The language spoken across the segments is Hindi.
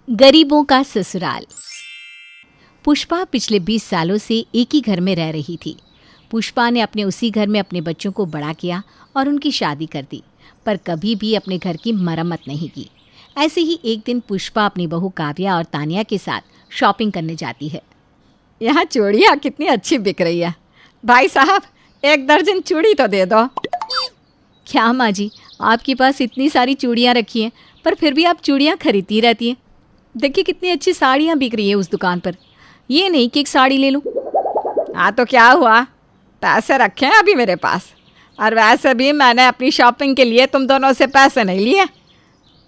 गरीबों का ससुराल। पुष्पा पिछले 20 सालों से एक ही घर में रह रही थी। पुष्पा ने अपने उसी घर में अपने बच्चों को बड़ा किया और उनकी शादी कर दी, पर कभी भी अपने घर की मरम्मत नहीं की। ऐसे ही एक दिन पुष्पा अपनी बहू काव्या और तानिया के साथ शॉपिंग करने जाती है। यहाँ चूड़ियाँ कितनी अच्छी बिक रही है। भाई साहब, 1 दर्जन चूड़ी तो दे दो। क्या माँ जी, आपके पास इतनी सारी चूड़ियाँ रखी हैं, पर फिर भी आप चूड़ियाँ खरीदती रहती हैं। देखिए कितनी अच्छी साड़ियाँ बिक रही है उस दुकान पर। ये नहीं कि एक साड़ी ले लूँ। हाँ तो क्या हुआ, पैसे रखे हैं अभी मेरे पास, और वैसे भी मैंने अपनी शॉपिंग के लिए तुम दोनों से पैसे नहीं लिए।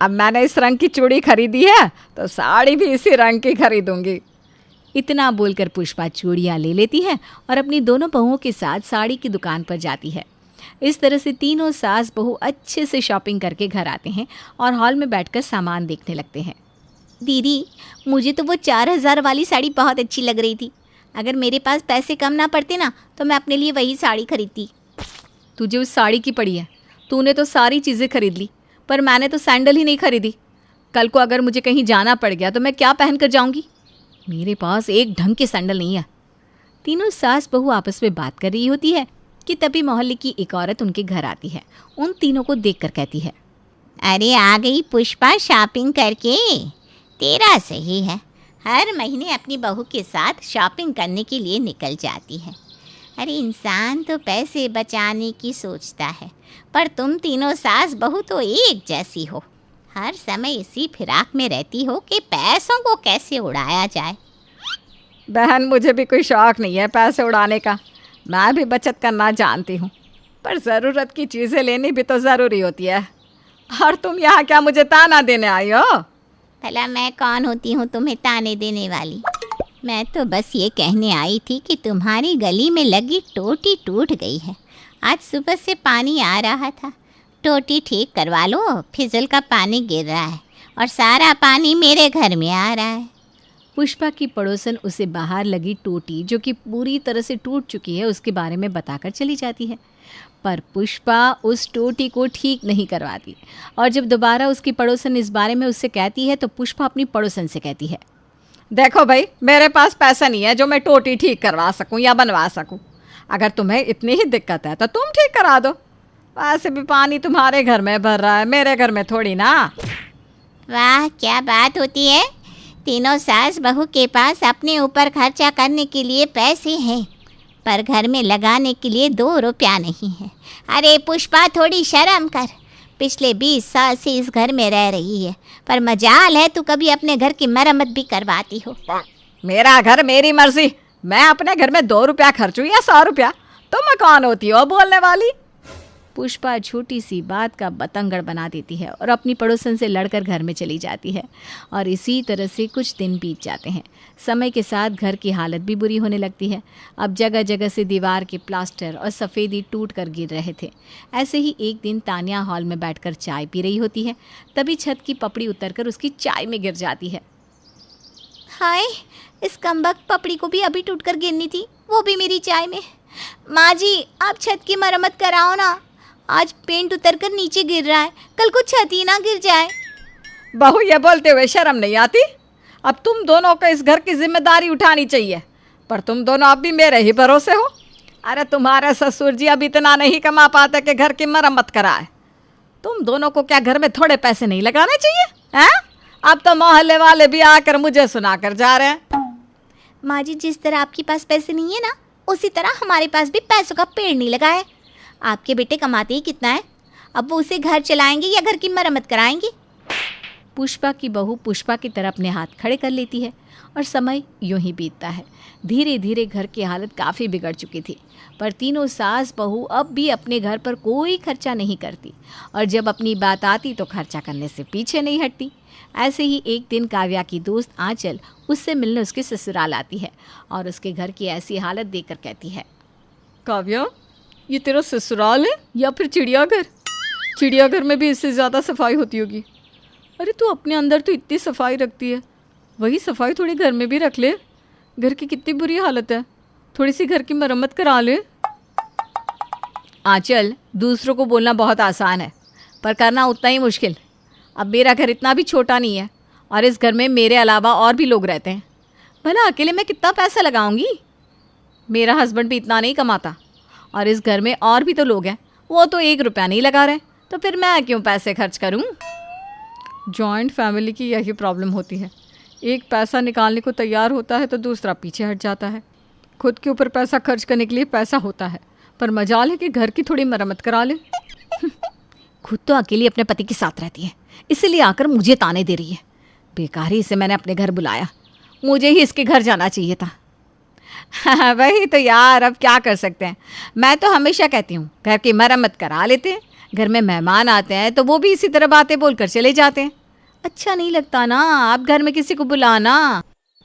अब मैंने इस रंग की चूड़ी खरीदी है तो साड़ी भी इसी रंग की खरीदूंगी। इतना बोलकर पुष्पा चूड़ियाँ ले लेती है और अपनी दोनों बहुओं के साथ साड़ी की दुकान पर जाती है। इस तरह से तीनों सास बहू अच्छे से शॉपिंग करके घर आते हैं और हॉल में बैठकर सामान देखने लगते हैं। दीदी, मुझे तो वो 4000 वाली साड़ी बहुत अच्छी लग रही थी। अगर मेरे पास पैसे कम ना पड़ते ना तो मैं अपने लिए वही साड़ी खरीदती। तुझे उस साड़ी की पड़ी है, तूने तो सारी चीज़ें खरीद ली, पर मैंने तो सैंडल ही नहीं खरीदी। कल को अगर मुझे कहीं जाना पड़ गया तो मैं क्या पहन कर जाऊँगी? मेरे पास एक ढंग के सैंडल नहीं है। तीनों सास बहू आपस में बात कर रही होती है कि तभी मोहल्ले की एक औरत उनके घर आती है। उन तीनों को देखकर कहती है, अरे आ गई पुष्पा शॉपिंग करके। तेरा सही है, हर महीने अपनी बहू के साथ शॉपिंग करने के लिए निकल जाती है। अरे इंसान तो पैसे बचाने की सोचता है, पर तुम तीनों सास बहू तो एक जैसी हो। हर समय इसी फिराक में रहती हो कि पैसों को कैसे उड़ाया जाए। बहन, मुझे भी कोई शौक़ नहीं है पैसे उड़ाने का। मैं भी बचत करना जानती हूँ, पर ज़रूरत की चीज़ें लेनी भी तो ज़रूरी होती है। और तुम यहाँ क्या मुझे ताना देने आई हो? भला मैं कौन होती हूँ तुम्हें ताने देने वाली? मैं तो बस ये कहने आई थी कि तुम्हारी गली में लगी टोटी टूट गई है। आज सुबह से पानी आ रहा था, टोटी ठीक करवा लो। फिजल का पानी गिर रहा है और सारा पानी मेरे घर में आ रहा है। पुष्पा की पड़ोसन उसे बाहर लगी टोटी, जो कि पूरी तरह से टूट चुकी है, उसके बारे में बताकर चली जाती है। पर पुष्पा उस टोटी को ठीक नहीं करवाती, और जब दोबारा उसकी पड़ोसन इस बारे में उससे कहती है तो पुष्पा अपनी पड़ोसन से कहती है, देखो भाई, मेरे पास पैसा नहीं है जो मैं टोटी ठीक करवा सकूं या बनवा सकूं। अगर तुम्हें इतनी ही दिक्कत है तो तुम ठीक करा दो। वैसे भी पानी तुम्हारे घर में भर रहा है, मेरे घर में थोड़ी ना। वाह, क्या बात होती है। तीनों सास बहू के पास अपने ऊपर खर्चा करने के लिए पैसे हैं, पर घर में लगाने के लिए 2 रुपया नहीं है। अरे पुष्पा, थोड़ी शर्म कर। पिछले 20 साल से इस घर में रह रही है, पर मजाल है तू कभी अपने घर की मरम्मत भी करवाती हो। मेरा घर मेरी मर्जी। मैं अपने घर में 2 रुपया खर्चूं या 100 रुपया, तुम कौन होती हो बोलने वाली? पुष्पा छोटी सी बात का बतंगड़ बना देती है और अपनी पड़ोसन से लड़कर घर में चली जाती है। और इसी तरह से कुछ दिन बीत जाते हैं। समय के साथ घर की हालत भी बुरी होने लगती है। अब जगह जगह से दीवार के प्लास्टर और सफ़ेदी टूट कर गिर रहे थे। ऐसे ही एक दिन तानिया हॉल में बैठकर चाय पी रही होती है, तभी छत की पपड़ी उतरकर उसकी चाय में गिर जाती है। हाय, इस कमबख्त पपड़ी को भी अभी टूट कर गिरनी थी, वो भी मेरी चाय में। माँ जी, आप छत की मरम्मत कराओ ना। आज पेंट उतरकर नीचे गिर रहा है, कल को छत ही ना गिर जाए। बहू, ये बोलते हुए शर्म नहीं आती? अब तुम दोनों को इस घर की जिम्मेदारी उठानी चाहिए, पर तुम दोनों अब भी मेरे ही भरोसे हो। अरे तुम्हारे ससुर जी अब इतना नहीं कमा पाते कि घर की मरम्मत कराए। तुम दोनों को क्या घर में थोड़े पैसे नहीं लगाने चाहिए हैं? अब तो मोहल्ले वाले भी आकर मुझे सुना कर जा रहे हैं। माँ जी, जिस तरह आपके पास पैसे नहीं है ना, उसी तरह हमारे पास भी पैसों का पेड़ नहीं लगा है। आपके बेटे कमाते ही कितना है, अब वो उसे घर चलाएंगे या घर की मरम्मत कराएंगे? पुष्पा की बहू पुष्पा की तरफ अपने हाथ खड़े कर लेती है और समय यूं ही बीतता है। धीरे धीरे घर की हालत काफ़ी बिगड़ चुकी थी, पर तीनों सास बहू अब भी अपने घर पर कोई खर्चा नहीं करती, और जब अपनी बात आती तो खर्चा करने से पीछे नहीं हटती। ऐसे ही एक दिन काव्या की दोस्त आंचल उससे मिलने उसके ससुराल आती है और उसके घर की ऐसी हालत देखकर कहती है, काव्या, ये तेरा ससुराल है या फिर चिड़ियाघर? चिड़ियाघर में भी इससे ज़्यादा सफाई होती होगी। अरे तू अपने अंदर तो इतनी सफाई रखती है, वही सफाई थोड़ी घर में भी रख ले। घर की कितनी बुरी हालत है, थोड़ी सी घर की मरम्मत करा ले। आंचल, दूसरों को बोलना बहुत आसान है, पर करना उतना ही मुश्किल। अब मेरा घर इतना भी छोटा नहीं है, और इस घर में मेरे अलावा और भी लोग रहते हैं। भला अकेले मैं कितना पैसा लगाऊंगी? मेरा हस्बैंड भी इतना नहीं कमाता और इस घर में और भी तो लोग हैं, वो तो 1 रुपया नहीं लगा रहे, तो फिर मैं क्यों पैसे खर्च करूं? जॉइंट फैमिली की यही प्रॉब्लम होती है, एक पैसा निकालने को तैयार होता है तो दूसरा पीछे हट जाता है। खुद के ऊपर पैसा खर्च करने के लिए पैसा होता है, पर मजाल है कि घर की थोड़ी मरम्मत करा ले। खुद तो अकेली अपने पति के साथ रहती है, इसीलिए आकर मुझे ताने दे रही है। बेकार ही इसे मैंने अपने घर बुलाया, मुझे ही इसके घर जाना चाहिए था। वही तो यार, अब क्या कर सकते हैं। मैं तो हमेशा कहती हूँ घर की मरम्मत करा लेते हैं। घर में मेहमान आते हैं तो वो भी इसी तरह बातें बोलकर चले जाते हैं। अच्छा नहीं लगता ना आप घर में किसी को बुलाना,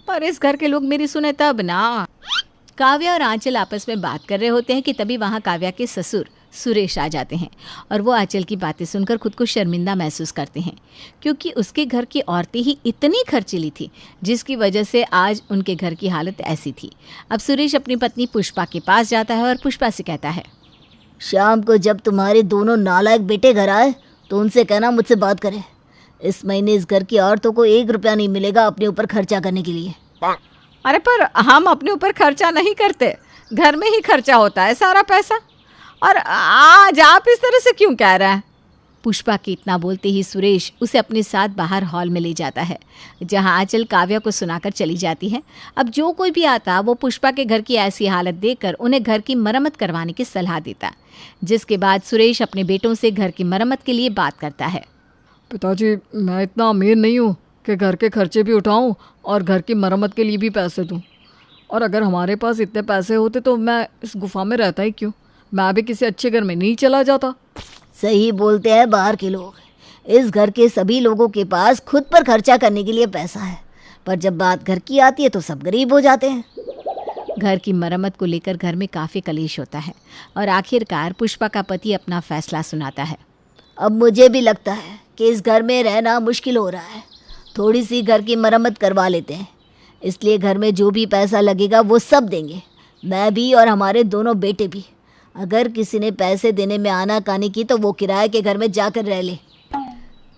पर इस घर के लोग मेरी सुने तब ना। काव्या और आंचल आपस में बात कर रहे होते हैं कि तभी वहाँ काव्या के ससुर सुरेश आ जाते हैं और वो आंचल की बातें सुनकर खुद को शर्मिंदा महसूस करते हैं, क्योंकि उसके घर की औरतें ही इतनी खर्चीली थी जिसकी वजह से आज उनके घर की हालत ऐसी थी। अब सुरेश अपनी पत्नी पुष्पा के पास जाता है और पुष्पा से कहता है, शाम को जब तुम्हारे दोनों नालायक बेटे घर आए तो उनसे कहना मुझसे बात करें। इस महीने इस घर की औरतों को 1 रुपया नहीं मिलेगा अपने ऊपर खर्चा करने के लिए। अरे पर हम अपने ऊपर खर्चा नहीं करते, घर में ही खर्चा होता है सारा पैसा, और आज आप इस तरह से क्यों कह रहे हैं? पुष्पा के इतना बोलते ही सुरेश उसे अपने साथ बाहर हॉल में ले जाता है, जहां आंचल काव्या को सुनाकर चली जाती है। अब जो कोई भी आता वो पुष्पा के घर की ऐसी हालत देखकर उन्हें घर की मरम्मत करवाने की सलाह देता, जिसके बाद सुरेश अपने बेटों से घर की मरम्मत के लिए बात करता है। पिताजी, मैं इतना अमीर नहीं हूँ कि घर के खर्चे भी उठाऊं और घर की मरम्मत के लिए भी पैसे दूं। और अगर हमारे पास इतने पैसे होते तो मैं इस गुफा में रहता ही क्यों? मैं भी किसी अच्छे घर में नहीं चला जाता। सही बोलते हैं बाहर के लोग, इस घर के सभी लोगों के पास खुद पर खर्चा करने के लिए पैसा है, पर जब बात घर की आती है तो सब गरीब हो जाते हैं। घर की मरम्मत को लेकर घर में काफ़ी कलेश होता है और आखिरकार पुष्पा का पति अपना फैसला सुनाता है। अब मुझे भी लगता है कि इस घर में रहना मुश्किल हो रहा है, थोड़ी सी घर की मरम्मत करवा लेते हैं। इसलिए घर में जो भी पैसा लगेगा वो सब देंगे, मैं भी और हमारे दोनों बेटे भी। अगर किसी ने पैसे देने में आनाकानी की तो वो किराए के घर में जाकर रह ले।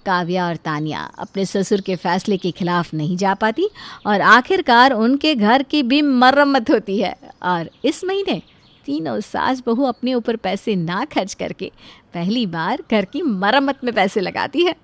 काव्या और तानिया अपने ससुर के फैसले के खिलाफ नहीं जा पाती और आखिरकार उनके घर की भी मरम्मत होती है। और इस महीने तीनों सास बहू अपने ऊपर पैसे ना खर्च करके पहली बार घर की मरम्मत में पैसे लगाती है।